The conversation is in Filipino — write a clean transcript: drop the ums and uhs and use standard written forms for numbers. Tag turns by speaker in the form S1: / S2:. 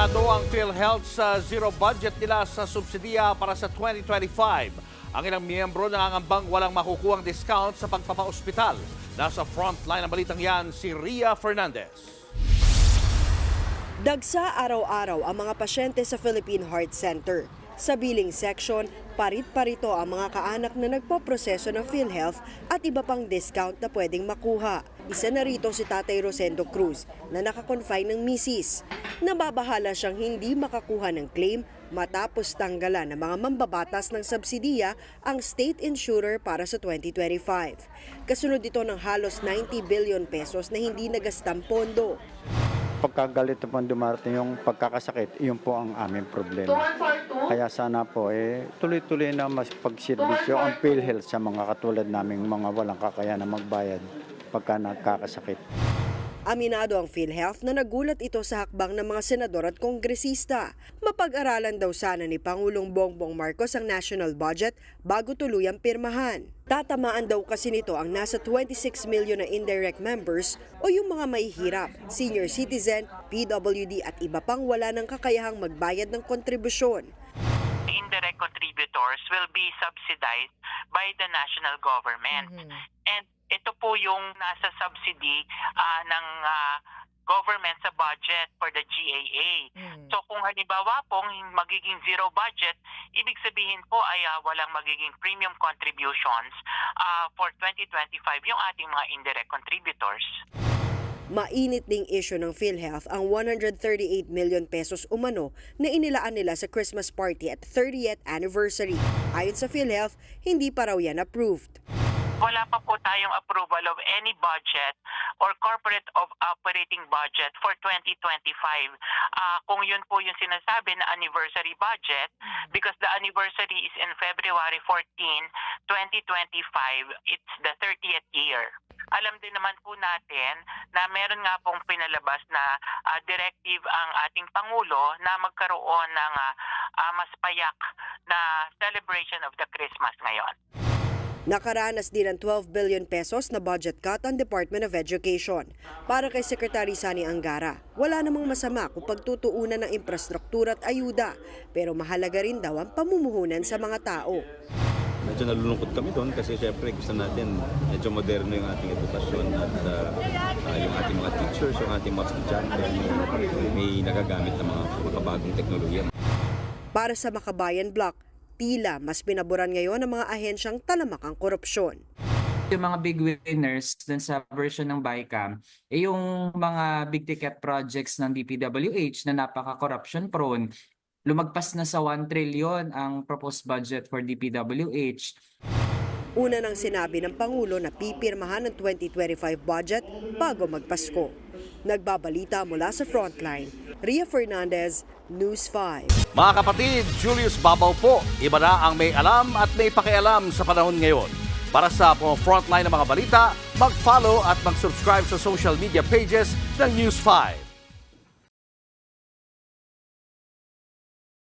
S1: Aminado ang PhilHealth sa zero budget nila sa subsidiya para sa 2025. Ang ilang miyembro nangangambang walang makukuhang discount sa pagpapaospital. Nasa frontline ng balitang yan si Ria Fernandez.
S2: Dagsa araw-araw ang mga pasyente sa Philippine Heart Center. Sa billing section, parit-parito ang mga kaanak na nagpoproseso ng PhilHealth at iba pang discount na pwedeng makuha. Isa na rito si Tatay Rosendo Cruz na nakakonfine ng misis. Nababahala siyang hindi makakuha ng claim matapos tanggalan ng mga mambabatas ng subsidiya ang state insurer para sa 2025. Kasunod ito ng halos 90 billion pesos na hindi nagastang pondo.
S3: Pagkagalit naman dumarating yung pagkakasakit, iyon po ang aming problema. Kaya sana po tuloy-tuloy na mas pagserbisyo ang PhilHealth sa mga katulad naming mga walang kakayanan magbayad pagka nagkakasakit.
S2: Aminado ang PhilHealth na nagulat ito sa hakbang ng mga senador at kongresista. Mapag-aralan daw sana ni Pangulong Bongbong Marcos ang national budget bago tuluyang pirmahan. Tatamaan daw kasi nito ang nasa 26 million na indirect members o yung mga mahihirap, senior citizen, PWD at iba pang wala ng kakayahang magbayad ng kontribusyon.
S4: Indirect contributors will be subsidized by the national government. And ito po yung nasa subsidy ng government sa budget for the GAA. So kung halimbawa pong magiging zero budget, ibig sabihin po ay walang magiging premium contributions for 2025 yung ating mga indirect contributors.
S2: Mainit ding issue ng PhilHealth ang 138 million pesos umano na inilaan nila sa Christmas party at 30th anniversary. Ayon sa PhilHealth, hindi pa raw yan approved.
S4: Wala pa po tayong approval of any budget or corporate of operating budget for 2025. Kung yun po yung sinasabi na anniversary budget, because the anniversary is in February 14, 2025, it's the 30th year. Alam din naman po natin na meron nga pong pinalabas na directive ang ating Pangulo na magkaroon ng mas payak na celebration of the Christmas ngayon.
S2: Nakaranas din ng 12 billion pesos na budget cut ang Department of Education. Para kay Secretary Sani Angara, wala namang masama kung pagtutuunan ng infrastruktura at ayuda, pero mahalaga rin daw ang pamumuhunan sa mga tao.
S5: Medyo nalulungkot kami doon kasi syempre gusto natin medyo moderno yung ating edukasyon at yung ating mga teachers, yung ating mga estudyante may nagagamit ng mga makabagong teknolohiya.
S2: Para sa Makabayan Block, tila mas binaburan ngayon ng mga ahensyang talamak ang korupsyon.
S6: Yung mga big winners dun sa version ng BICAM, yung mga big ticket projects ng DPWH na napaka-corruption prone, lumagpas na sa 1 trillion ang proposed budget for DPWH.
S2: Una nang sinabi ng Pangulo na pipirmahan ng 2025 budget bago magpasko. Nagbabalita mula sa Frontline, Ria Fernandez, News 5.
S1: Mga kapatid, Julius Babaw po. Iba na ang may alam at may pakialam sa panahon ngayon. Para sa Frontline ng mga balita, mag-follow at mag-subscribe sa social media pages ng News 5.